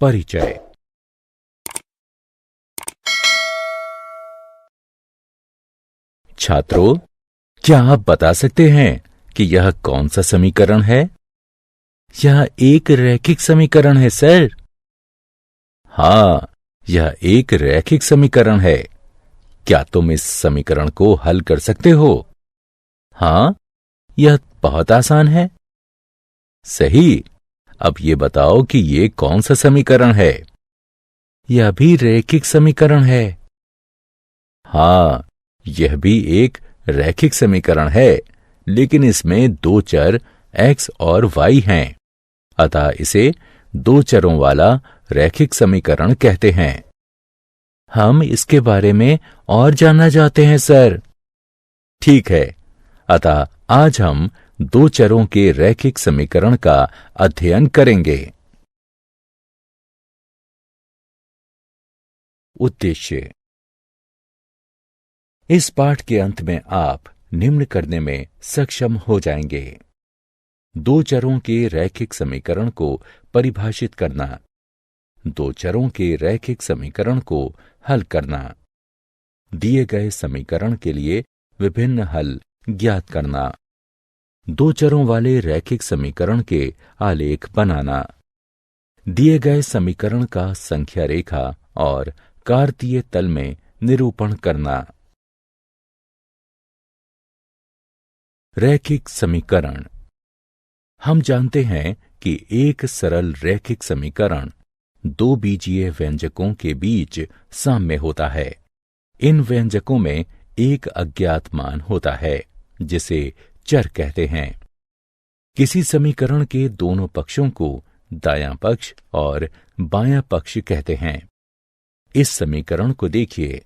परिचय। छात्रों, क्या आप बता सकते हैं कि यह कौन सा समीकरण है? यह एक रैखिक समीकरण है सर। हाँ, यह एक रैखिक समीकरण है। क्या तुम इस समीकरण को हल कर सकते हो? हाँ, यह बहुत आसान है। सही। अब ये बताओ कि ये कौन सा समीकरण है? यह भी रैखिक समीकरण है। हाँ, यह भी एक रैखिक समीकरण है, लेकिन इसमें दो चर x और y हैं, अतः इसे दो चरों वाला रैखिक समीकरण कहते हैं। हम इसके बारे में और जानना चाहते हैं सर। ठीक है, अतः आज हम दो चरों के रैखिक समीकरण का अध्ययन करेंगे। उद्देश्य। इस पाठ के अंत में आप निम्न करने में सक्षम हो जाएंगे। दो चरों के रैखिक समीकरण को परिभाषित करना, दो चरों के रैखिक समीकरण को हल करना, दिए गए समीकरण के लिए विभिन्न हल ज्ञात करना, दो चरों वाले रैखिक समीकरण के आलेख बनाना, दिए गए समीकरण का संख्या रेखा और कार्तीय तल में निरूपण करना। रैखिक समीकरण। हम जानते हैं कि एक सरल रैखिक समीकरण दो बीजीय व्यंजकों के बीच साम्य होता है। इन व्यंजकों में एक अज्ञात मान होता है, जिसे चर कहते हैं। किसी समीकरण के दोनों पक्षों को दायां पक्ष और बायां पक्ष कहते हैं। इस समीकरण को देखिए।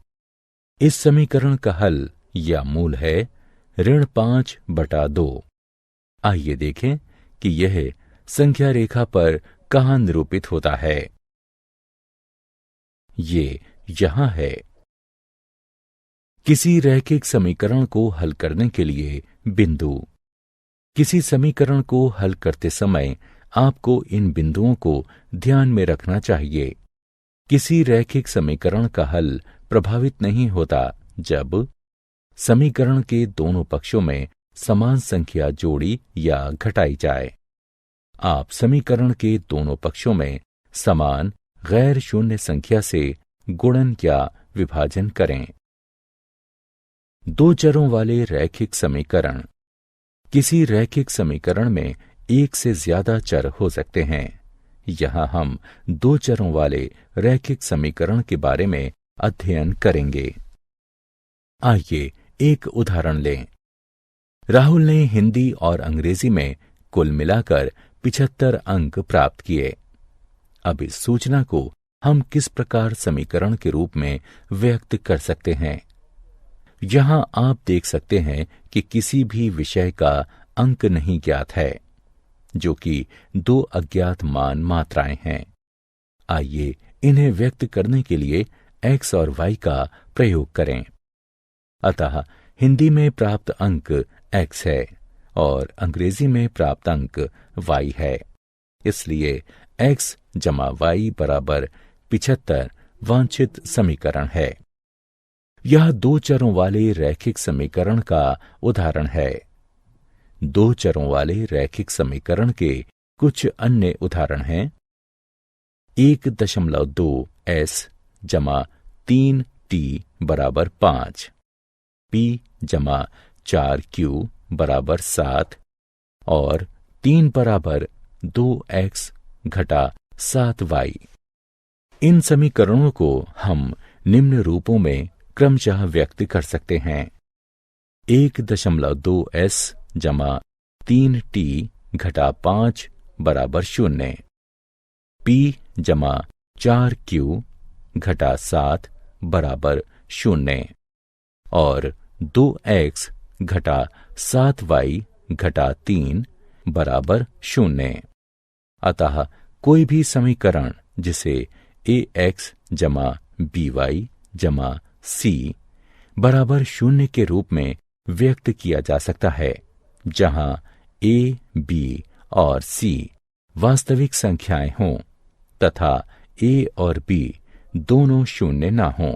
इस समीकरण का हल या मूल है ऋण 5/2। आइए देखें कि यह संख्या रेखा पर कहां निरूपित होता है। ये यहां है। किसी रैखिक समीकरण को हल करने के लिए बिंदु। किसी समीकरण को हल करते समय आपको इन बिंदुओं को ध्यान में रखना चाहिए। किसी रैखिक समीकरण का हल प्रभावित नहीं होता जब समीकरण के दोनों पक्षों में समान संख्या जोड़ी या घटाई जाए। आप समीकरण के दोनों पक्षों में समान गैर शून्य संख्या से गुणन या विभाजन करें। दो चरों वाले रैखिक समीकरण। किसी रैखिक समीकरण में एक से ज्यादा चर हो सकते हैं। यहां हम दो चरों वाले रैखिक समीकरण के बारे में अध्ययन करेंगे। आइए एक उदाहरण लें। राहुल ने हिंदी और अंग्रेजी में कुल मिलाकर 75 अंक प्राप्त किए। अब इस सूचना को हम किस प्रकार समीकरण के रूप में व्यक्त कर सकते हैं? यहां आप देख सकते हैं कि किसी भी विषय का अंक नहीं ज्ञात है, जो कि दो अज्ञात मान मात्राएं हैं। आइए इन्हें व्यक्त करने के लिए x और y का प्रयोग करें। अतः हिंदी में प्राप्त अंक x है और अंग्रेजी में प्राप्त अंक y है। इसलिए x जमा y बराबर 75 वांछित समीकरण है। यह दो चरों वाले रैखिक समीकरण का उदाहरण है। दो चरों वाले रैखिक समीकरण के कुछ अन्य उदाहरण हैं। 1.2 s जमा 3t बराबर 5, p जमा 4q बराबर 7 और 3 बराबर 2x घटा 7y। इन समीकरणों को हम निम्न रूपों में क्रमशः व्यक्त कर सकते हैं। 1.2 s जमा 3t घटा 5 बराबर 0, p जमा 4q घटा 7 बराबर 0 और 2x घटा 7y घटा 3 बराबर 0। अतः कोई भी समीकरण जिसे ax जमा by जमा c बराबर 0 के रूप में व्यक्त किया जा सकता है, जहां a, b और c वास्तविक संख्याएं हों तथा ए और बी दोनों शून्य ना हों।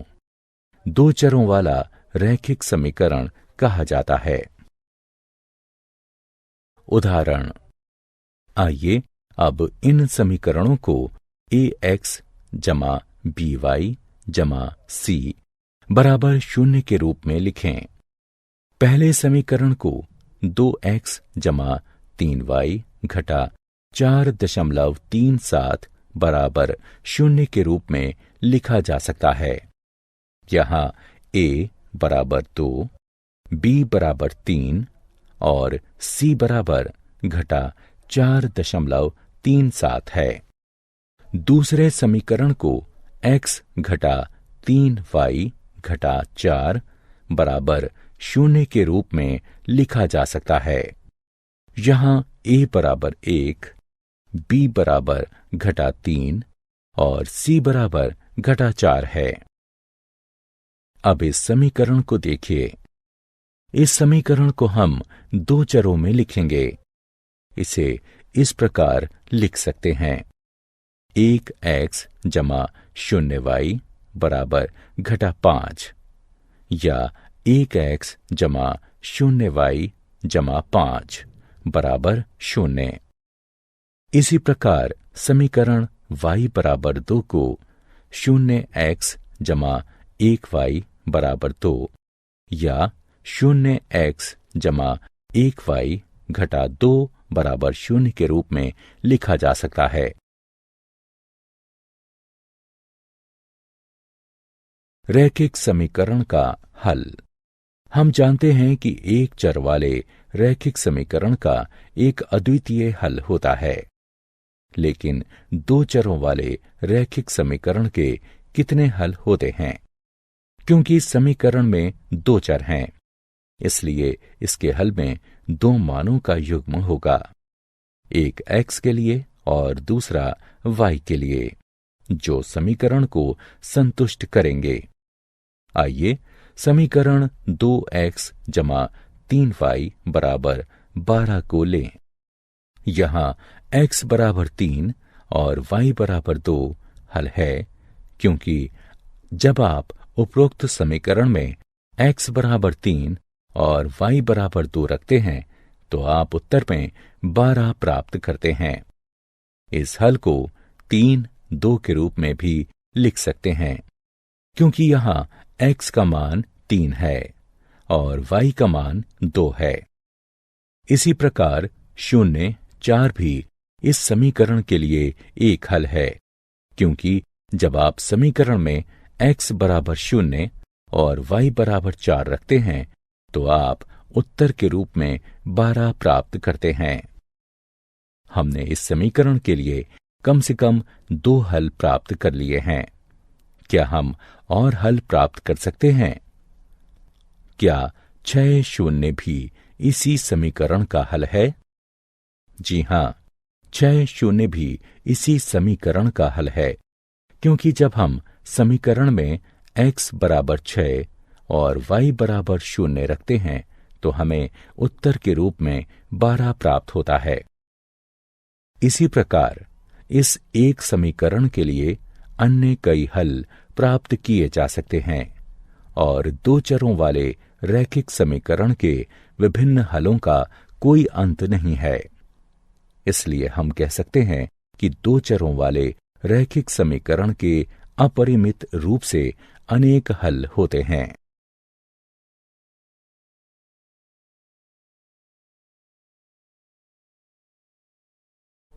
दो चरों वाला रैखिक समीकरण कहा जाता है। उदाहरण, आइए अब इन समीकरणों को ax जमा by जमा c बराबर 0 के रूप में लिखें। पहले समीकरण को 2x जमा 3y घटा 4.37 बराबर 0 के रूप में लिखा जा सकता है। यहाँ a बराबर 2, b बराबर 3 और c बराबर घटा 4.37 है। दूसरे समीकरण को x घटा 3y घटा 4 बराबर 0 के रूप में लिखा जा सकता है। यहाँ a बराबर 1, b बराबर घटा 3 और c बराबर घटा 4 है। अब इस समीकरण को देखिए। इस समीकरण को हम दो चरों में लिखेंगे। इसे इस प्रकार लिख सकते हैं, 1x जमा 0y बराबर घटा 5 या 1x जमा 0y जमा 5 बराबर 0। इसी प्रकार समीकरण y बराबर 2 को 0x जमा 1y बराबर 2 या 0x जमा 1y घटा 2 बराबर 0 के रूप में लिखा जा सकता है। रैखिक समीकरण का हल। हम जानते हैं कि एक चर वाले रैखिक समीकरण का एक अद्वितीय हल होता है, लेकिन दो चरों वाले रैखिक समीकरण के कितने हल होते हैं? क्योंकि समीकरण में दो चर हैं, इसलिए इसके हल में दो मानों का युग्म होगा, एक x के लिए और दूसरा y के लिए, जो समीकरण को संतुष्ट करेंगे। आइए समीकरण 2x जमा 3y बराबर 12 को लें। यहाँ x बराबर 3 और y बराबर 2 हल है, क्योंकि जब आप उपरोक्त समीकरण में x बराबर 3 और y बराबर 2 रखते हैं तो आप उत्तर में 12 प्राप्त करते हैं। इस हल को 3, 2 के रूप में भी लिख सकते हैं, क्योंकि यहाँ x का मान 3 है और y का मान 2 है। इसी प्रकार 0, 4 भी इस समीकरण के लिए एक हल है, क्योंकि जब आप समीकरण में x बराबर 0 और y बराबर 4 रखते हैं तो आप उत्तर के रूप में 12 प्राप्त करते हैं। हमने इस समीकरण के लिए कम से कम 2 हल प्राप्त कर लिए हैं। क्या हम और हल प्राप्त कर सकते हैं? क्या 6 शून्य भी इसी समीकरण का हल है? जी हां, 6 शून्य भी इसी समीकरण का हल है, क्योंकि जब हम समीकरण में x बराबर 6 और y बराबर 0 रखते हैं तो हमें उत्तर के रूप में 12 प्राप्त होता है। इसी प्रकार इस एक समीकरण के लिए अन्य कई हल प्राप्त किए जा सकते हैं और दो चरों वाले रैखिक समीकरण के विभिन्न हलों का कोई अंत नहीं है। इसलिए हम कह सकते हैं कि दो चरों वाले रैखिक समीकरण के अपरिमित रूप से अनेक हल होते हैं।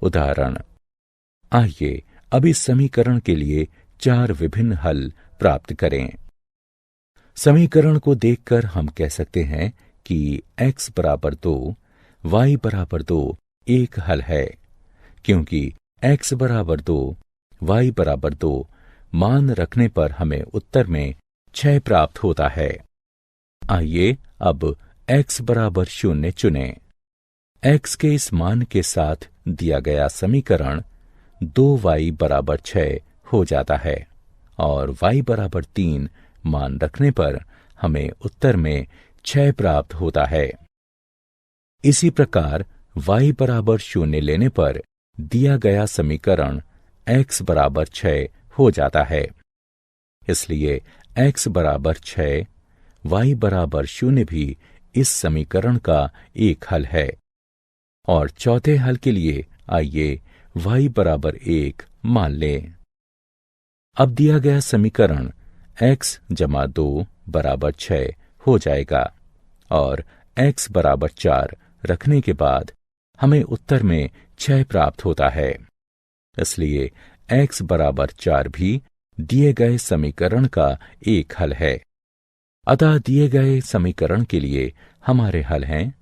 उदाहरण, आइए अब इस समीकरण के लिए 4 विभिन्न हल प्राप्त करें। समीकरण को देखकर हम कह सकते हैं कि x बराबर 2, y बराबर 2 एक हल है, क्योंकि x बराबर 2, y बराबर 2 मान रखने पर हमें उत्तर में 6 प्राप्त होता है। आइए अब x बराबर 0 चुनें। x के इस मान के साथ दिया गया समीकरण 2y बराबर 6 हो जाता है और y बराबर 3 मान रखने पर हमें उत्तर में 6 प्राप्त होता है। इसी प्रकार y बराबर 0 लेने पर दिया गया समीकरण x बराबर 6 हो जाता है। इसलिए x बराबर 6, y बराबर 0 भी इस समीकरण का एक हल है। और चौथे हल के लिए आइए y बराबर 1 मान लें। अब दिया गया समीकरण x जमा 2 बराबर 6 हो जाएगा और x बराबर 4 रखने के बाद हमें उत्तर में 6 प्राप्त होता है। इसलिए x बराबर 4 भी दिए गए समीकरण का एक हल है। अतः दिए गए समीकरण के लिए हमारे हल हैं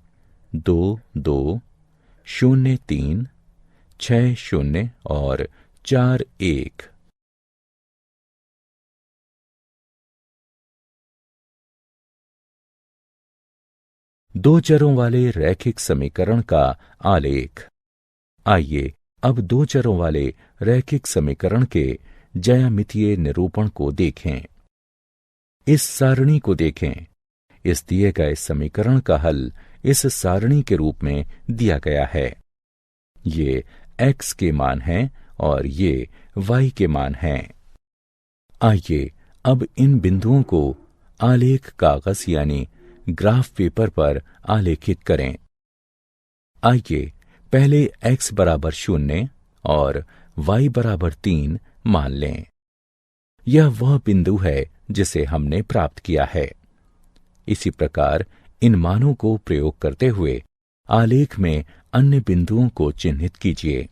2, 2, 0, 3, 6, 0 और 4, 1। दो चरों वाले रैखिक समीकरण का आलेख। आइए अब दो चरों वाले रैखिक समीकरण के ज्यामितीय निरूपण को देखें। इस सारणी को देखें। इस दिए गए समीकरण का हल इस सारणी के रूप में दिया गया है। ये x के मान हैं और ये y के मान हैं। आइए अब इन बिंदुओं को आलेख कागज यानी ग्राफ पेपर पर आलेखित करें। आइए पहले x बराबर 0 और y बराबर 3 मान लें। यह वह बिंदु है जिसे हमने प्राप्त किया है। इसी प्रकार इन मानों को प्रयोग करते हुए आलेख में अन्य बिंदुओं को चिन्हित कीजिए।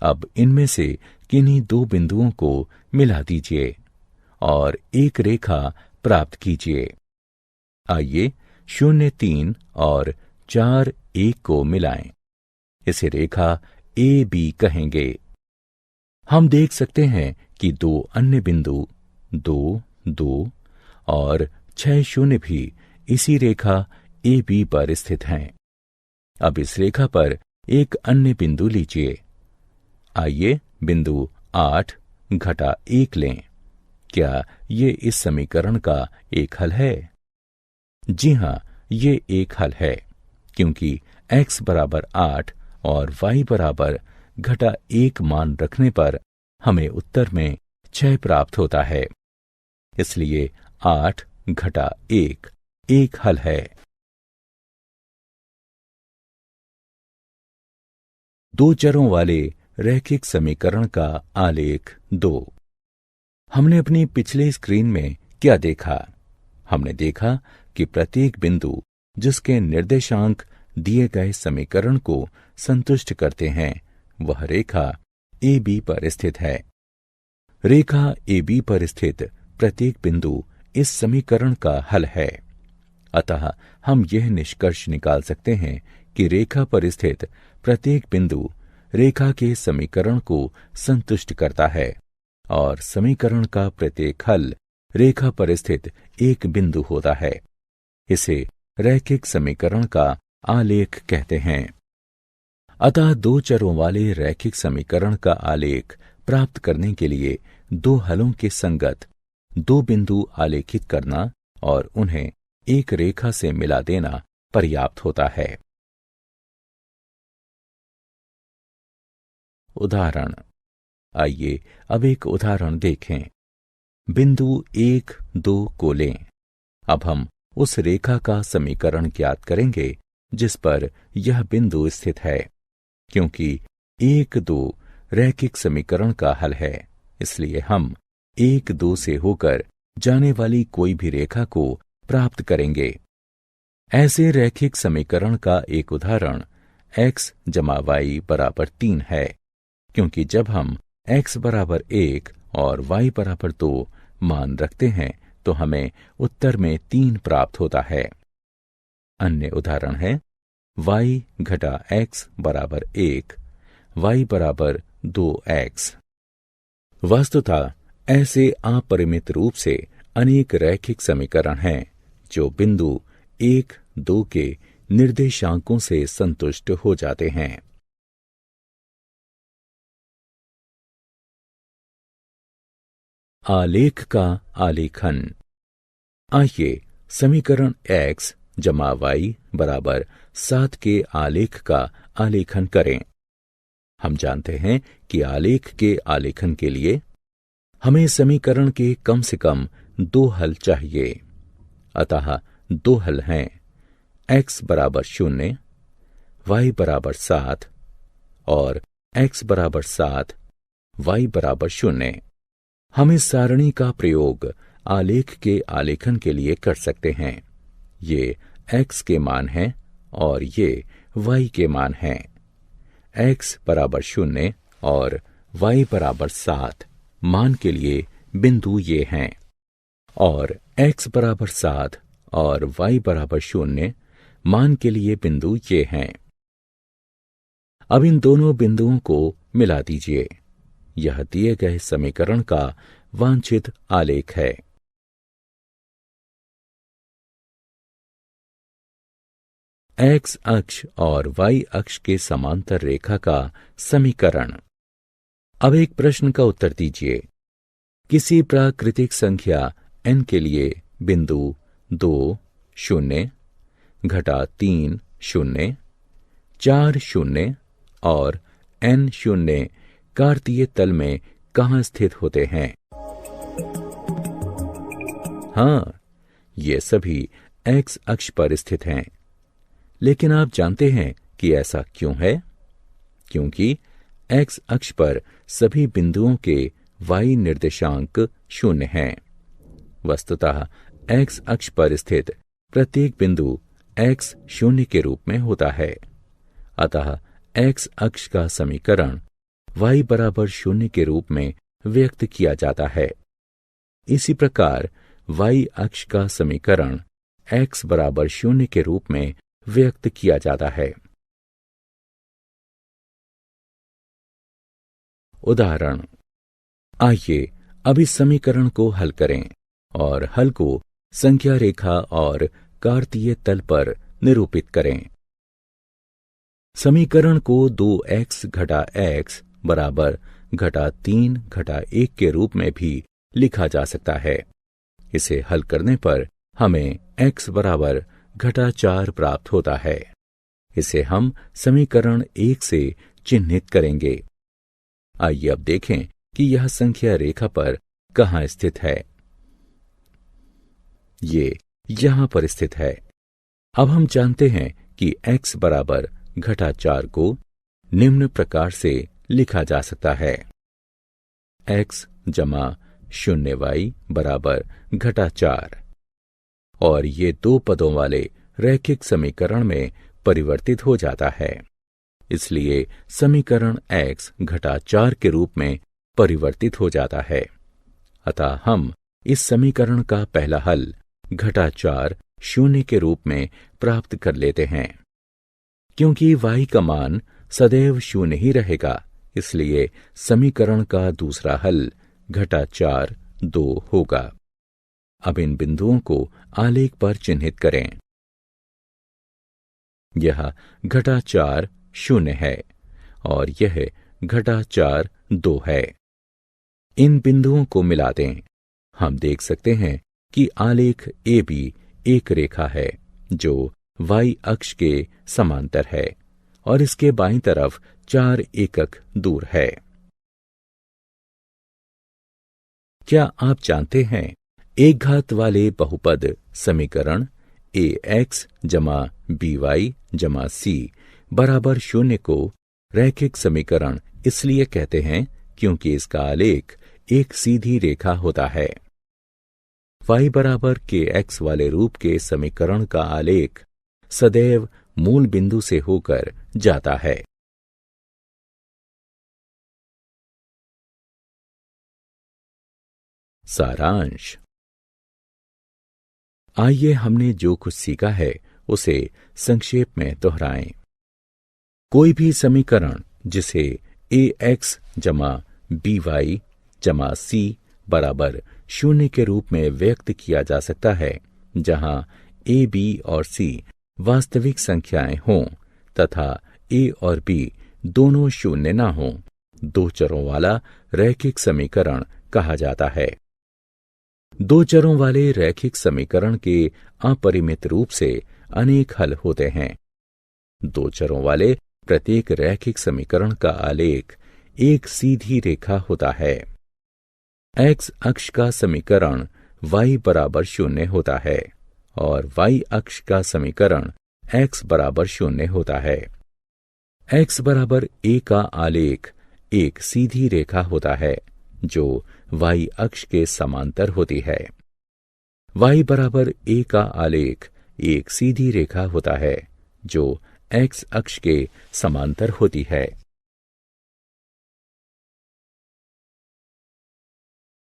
अब इनमें से किन्हीं दो बिंदुओं को मिला दीजिए और एक रेखा प्राप्त कीजिए। आइए 0, 3 और 4, 1 को मिलाएं। इसे रेखा AB कहेंगे। हम देख सकते हैं कि दो अन्य बिंदु 2, 2 और 6, 0 भी इसी रेखा AB पर स्थित हैं। अब इस रेखा पर एक अन्य बिंदु लीजिए। आइए बिंदु 8 घटा 1 लें। क्या ये इस समीकरण का एक हल है? जी हाँ, ये एक हल है, क्योंकि x बराबर 8 और y बराबर घटा 1 मान रखने पर हमें उत्तर में 6 प्राप्त होता है। इसलिए 8 घटा 1 एक हल है। दो चरों वाले रैखिक समीकरण का आलेख 2। हमने अपनी पिछली स्क्रीन में क्या देखा? हमने देखा कि प्रत्येक बिंदु जिसके निर्देशांक दिए गए समीकरण को संतुष्ट करते हैं, वह रेखा AB पर स्थित है। रेखा AB पर स्थित प्रत्येक बिंदु इस समीकरण का हल है। अतः हम यह निष्कर्ष निकाल सकते हैं कि रेखा पर स्थित प्रत्येक बिंदु रेखा के समीकरण को संतुष्ट करता है और समीकरण का प्रत्येक हल रेखा पर स्थित एक बिंदु होता है। इसे रैखिक समीकरण का आलेख कहते हैं। अतः दो चरों वाले रैखिक समीकरण का आलेख प्राप्त करने के लिए दो हलों के संगत दो बिंदु आलेखित करना और उन्हें एक रेखा से मिला देना पर्याप्त होता है। उदाहरण। आइए अब एक उदाहरण देखें। बिंदु 1, 2 को लें। अब हम उस रेखा का समीकरण ज्ञात करेंगे जिस पर यह बिंदु स्थित है। क्योंकि 1, 2 रैखिक समीकरण का हल है, इसलिए हम 1, 2 से होकर जाने वाली कोई भी रेखा को प्राप्त करेंगे। ऐसे रैखिक समीकरण का एक उदाहरण x जमा y बराबर 3 है, क्योंकि जब हम x बराबर 1 और y बराबर 2 मान रखते हैं तो हमें उत्तर में 3 प्राप्त होता है। अन्य उदाहरण है y घटा x बराबर 1, y बराबर 2x। वस्तुतः ऐसे अपरिमित रूप से अनेक रैखिक समीकरण हैं जो बिंदु 1, 2 के निर्देशांकों से संतुष्ट हो जाते हैं। आलेख का आलेखन। आइए समीकरण x जमा y बराबर 7 के आलेख का आलेखन करें। हम जानते हैं कि आलेख के आलेखन के लिए हमें समीकरण के कम से कम 2 हल चाहिए। अतः 2 हल हैं x बराबर 0, y बराबर 7 और x बराबर 7, y बराबर 0। हम इस सारणी का प्रयोग आलेख के आलेखन के लिए कर सकते हैं। ये x के मान हैं और ये y के मान हैं। x बराबर 0 और y बराबर 7 मान के लिए बिंदु ये हैं और x बराबर 7 और y बराबर 0 मान के लिए बिंदु ये हैं। अब इन दोनों बिंदुओं को मिला दीजिए। यह दिए गए समीकरण का वांछित आलेख है। x अक्ष और y अक्ष के समांतर रेखा का समीकरण। अब एक प्रश्न का उत्तर दीजिए। किसी प्राकृतिक संख्या n के लिए बिंदु 2, 0, घटा 3, 0, 4, 0 और n 0 कार्तीय तल में कहाँ स्थित होते हैं? हाँ, ये सभी x अक्ष पर स्थित हैं। लेकिन आप जानते हैं कि ऐसा क्यों है? क्योंकि x अक्ष पर सभी बिंदुओं के y निर्देशांक 0 हैं। वस्तुतः x अक्ष पर स्थित प्रत्येक बिंदु x 0 के रूप में होता है। अतः x अक्ष का समीकरण y बराबर 0 के रूप में व्यक्त किया जाता है। इसी प्रकार y अक्ष का समीकरण x बराबर 0 के रूप में व्यक्त किया जाता है। उदाहरण। आइए अब इस समीकरण को हल करें और हल को संख्या रेखा और कार्तीय तल पर निरूपित करें। समीकरण को 2x घटा x बराबर घटा 3 घटा 1 के रूप में भी लिखा जा सकता है। इसे हल करने पर हमें x बराबर घटा 4 प्राप्त होता है। इसे हम समीकरण 1 से चिन्हित करेंगे। आइए अब देखें कि यह संख्या रेखा पर कहाँ स्थित है। ये यहां पर स्थित है। अब हम जानते हैं कि x बराबर घटा 4 को निम्न प्रकार से लिखा जा सकता है। x जमा 0y बराबर घटा 4 और ये 2 पदों वाले रैखिक समीकरण में परिवर्तित हो जाता है। इसलिए समीकरण x घटा 4 के रूप में परिवर्तित हो जाता है। अतः हम इस समीकरण का पहला हल घटा 4 0 के रूप में प्राप्त कर लेते हैं। क्योंकि y का मान सदैव 0 ही रहेगा, इसलिए समीकरण का दूसरा हल घटा 4 2 होगा। अब इन बिंदुओं को आलेख पर चिन्हित करें। यह घटा 4 0 है और यह घटा 4 2 है। इन बिंदुओं को मिला दें। हम देख सकते हैं कि आलेख AB एक रेखा है जो y अक्ष के समांतर है और इसके बाईं तरफ 4 एकक दूर है। क्या आप जानते हैं एक घात वाले बहुपद समीकरण ax जमा by जमा c बराबर 0 को रैखिक समीकरण इसलिए कहते हैं क्योंकि इसका आलेख एक सीधी रेखा होता है। y बराबर kx वाले रूप के समीकरण का आलेख सदैव मूल बिंदु से होकर जाता है। सारांश। आइए हमने जो कुछ सीखा है उसे संक्षेप में दोहराएं। कोई भी समीकरण जिसे ax जमा by जमा c बराबर 0 के रूप में व्यक्त किया जा सकता है, जहां a, b और c वास्तविक संख्याएं हों तथा a और b दोनों 0 न हों, 2 चरों वाला रैखिक समीकरण कहा जाता है। 2 चरों वाले रैखिक समीकरण के अपरिमित रूप से अनेक हल होते हैं। 2 चरों वाले प्रत्येक रैखिक समीकरण का आलेख एक सीधी रेखा होता है। एक्स अक्ष का समीकरण y बराबर 0 होता है और y अक्ष का समीकरण x बराबर 0 होता है। x बराबर a का आलेख एक सीधी रेखा होता है जो y अक्ष के समांतर होती है। y बराबर a का आलेख एक सीधी रेखा होता है जो x अक्ष के समांतर होती है।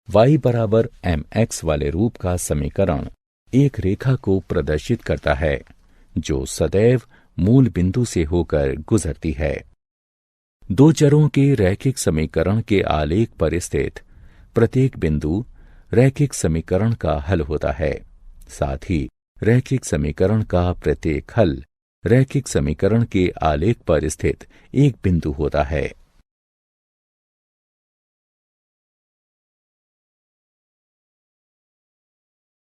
y बराबर mx वाले रूप का समीकरण एक रेखा को प्रदर्शित करता है जो सदैव मूल बिंदु से होकर गुजरती है। दो चरों के रैखिक समीकरण के आलेख पर स्थित प्रत्येक बिंदु रैखिक समीकरण का हल होता है। साथ ही रैखिक समीकरण का प्रत्येक हल रैखिक समीकरण के आलेख पर स्थित एक बिंदु होता है।